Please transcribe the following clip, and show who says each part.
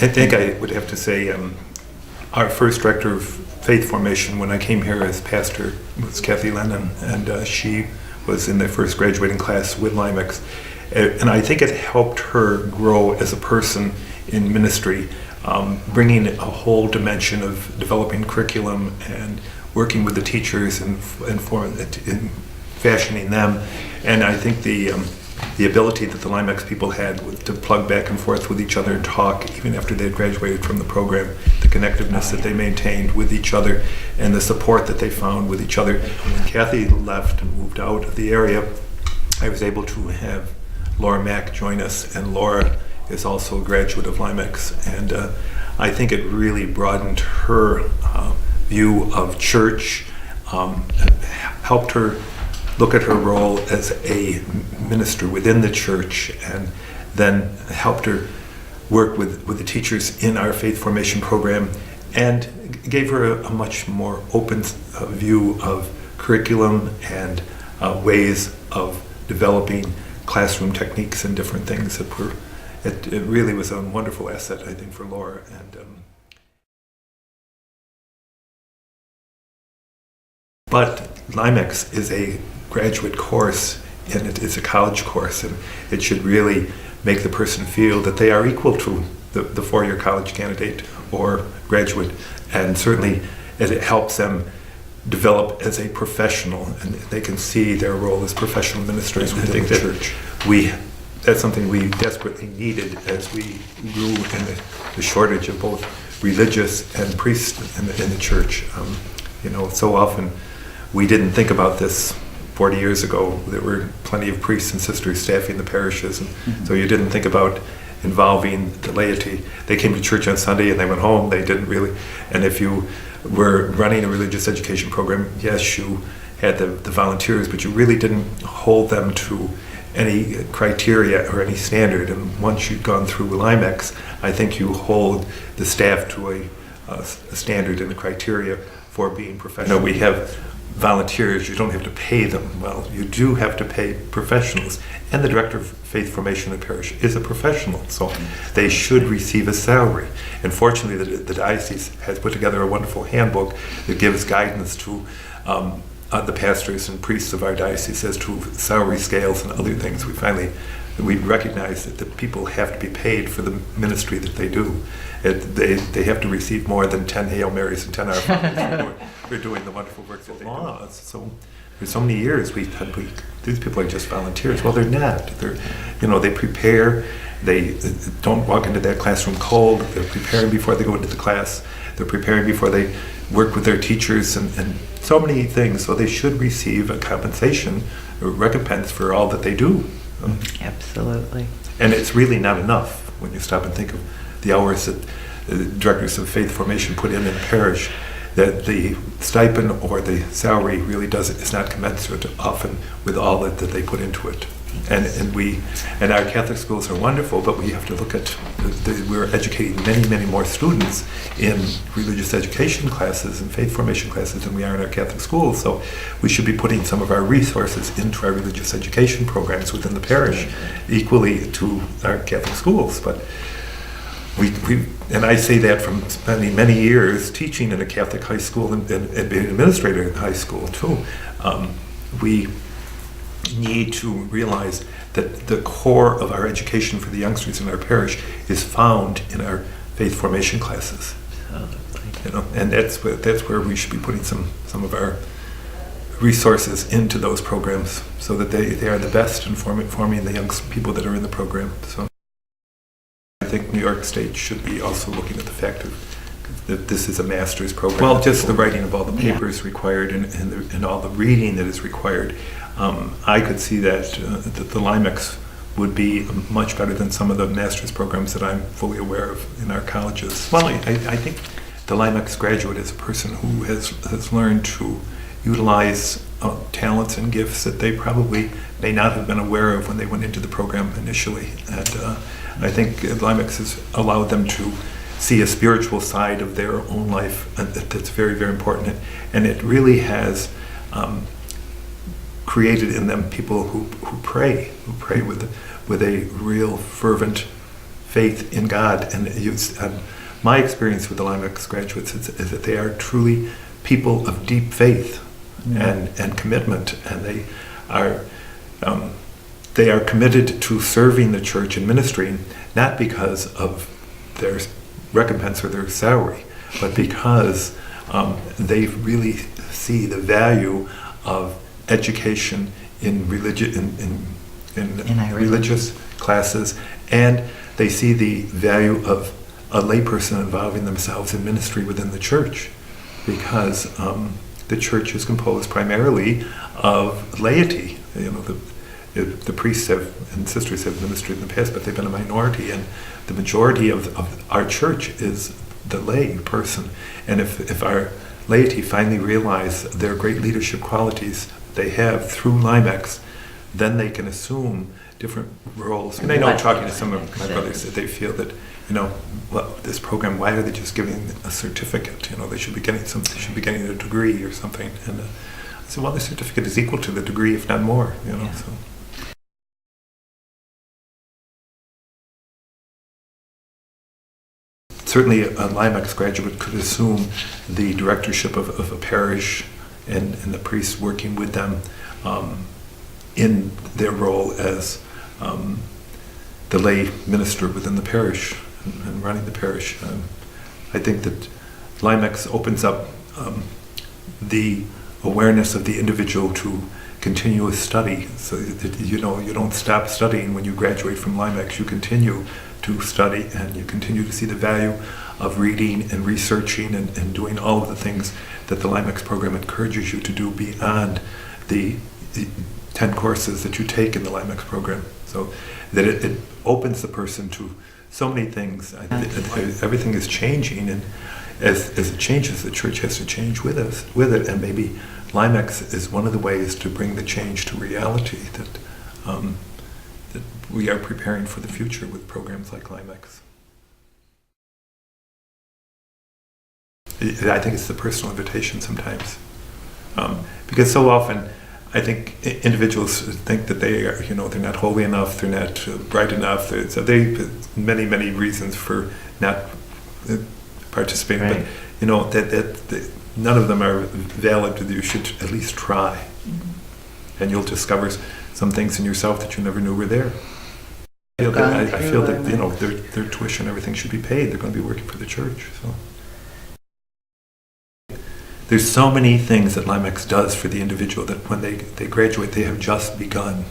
Speaker 1: I think I would have to say our first director of faith formation when I came here as pastor was Kathy Lennon, and she was in the first graduating class with Limex. And I think it helped her grow as a person in ministry, bringing a whole dimension of developing curriculum and working with the teachers and in fashioning them. And I think the ability that the Limex people had to plug back and forth with each other and talk, even after they had graduated from the program, the connectiveness that they maintained with each other and the support that they found with each other. When Kathy left and moved out of the area, I was able to have Laura Mack join us, and Laura is also a graduate of Limex, and I think it really broadened her view of church, helped her look at her role as a minister within the church, and then helped her work with the teachers in our faith formation program, and gave her a much more open view of curriculum and ways of developing classroom techniques and different things that were, it really was a wonderful asset, I think, for Laura. But Limex is a graduate course, and it is a college course, and it should really make the person feel that they are equal to the four-year college candidate or graduate, and certainly it helps them develop as a professional, and they can see their role as professional ministers within the church. That's something we desperately needed as we grew in the shortage of both religious and priests in the church. So often we didn't think about this 40 years ago. There were plenty of priests and sisters staffing the parishes, and so you didn't think about involving the laity. They came to church on Sunday and they went home. They didn't really, and if you were running a religious education program, yes, you had the volunteers, but you really didn't hold them to any criteria or any standard. And once you'd gone through Limex, I think you hold the staff to a standard and a criteria for being professional. We have volunteers, you don't have to pay them. Well, you do have to pay professionals, and the director of faith formation in the parish is a professional, so they should receive a salary. And fortunately, the diocese has put together a wonderful handbook that gives guidance to the pastors and priests of our diocese as to salary scales and other things. We recognize that the people have to be paid for the ministry that they do. They have to receive more than 10 Hail Marys and 10 Our Fathers for doing the wonderful work that they do. So for so many years these people are just volunteers. Well, they're not. They prepare. They don't walk into that classroom cold. They're preparing before they go into the class. They're preparing before they work with their teachers and so many things. So they should receive a compensation or recompense for all that they do.
Speaker 2: Absolutely.
Speaker 1: And it's really not enough when you stop and think of the hours that the directors of faith formation put in the parish, that the stipend or the salary really is not commensurate often with all that they put into it. And our Catholic schools are wonderful, but we have to look at we're educating many more students in religious education classes and faith formation classes than we are in our Catholic schools. So we should be putting some of our resources into our religious education programs within the parish, equally to our Catholic schools. But and I say that from spending many years teaching in a Catholic high school and being an administrator in high school too. We need to realize that the core of our education for the youngsters in our parish is found in our faith formation classes. And that's where we should be putting some of our resources into those programs, so that they are the best in forming the young people that are in the program. So I think New York State should be also looking at the fact that this is a master's program. Well, just the writing of all the papers required and all the reading that is required. I could see that the Limex would be much better than some of the master's programs that I'm fully aware of in our colleges. Well, I think the Limex graduate is a person who has learned to utilize talents and gifts that they probably may not have been aware of when they went into the program initially. And I think Limex has allowed them to see a spiritual side of their own life that's very, very important. And it really has created in them people who pray with a real fervent faith in God. And my experience with the Limex graduates is that they are truly people of deep faith and commitment, and they are committed to serving the church and ministering, not because of their recompense or their salary, but because they really see the value of education in religious classes, and they see the value of a layperson involving themselves in ministry within the church, because the church is composed primarily of laity. The priests and sisters have ministered in the past, but they've been a minority, and the majority of our church is the lay person. And if our laity finally realize their great leadership qualities they have through Limex, then they can assume different roles. And I know, talking to some of my brothers, that they feel that, well, this program, why are they just giving a certificate? They should be getting they should be getting a degree or something. And I said, well, the certificate is equal to the degree, if not more. So. Certainly, a Limex graduate could assume the directorship of a parish, and the priests working with them in their role as the lay minister within the parish and running the parish. I think that Limex opens up the awareness of the individual to continuous study, so that you don't stop studying when you graduate from Limex. You continue to study, and you continue to see the value of reading and researching and doing all of the things that the Limex program encourages you to do beyond the 10 courses that you take in the Limex program. So that it opens the person to so many things. Everything is changing, and as it changes, the church has to change with it, and maybe Limex is one of the ways to bring the change to reality that we are preparing for the future with programs like Limex. I think it's the personal invitation sometimes, because so often I think individuals think that they are, they're not holy enough, they're not bright enough. So many reasons for not participating,
Speaker 2: right.
Speaker 1: But that none of them are valid. You should at least try, and you'll discover some things in yourself that you never knew were there. I feel that their tuition, everything should be paid. They're going to be working for the church. So there's so many things that Limex does for the individual that when they graduate, they have just begun.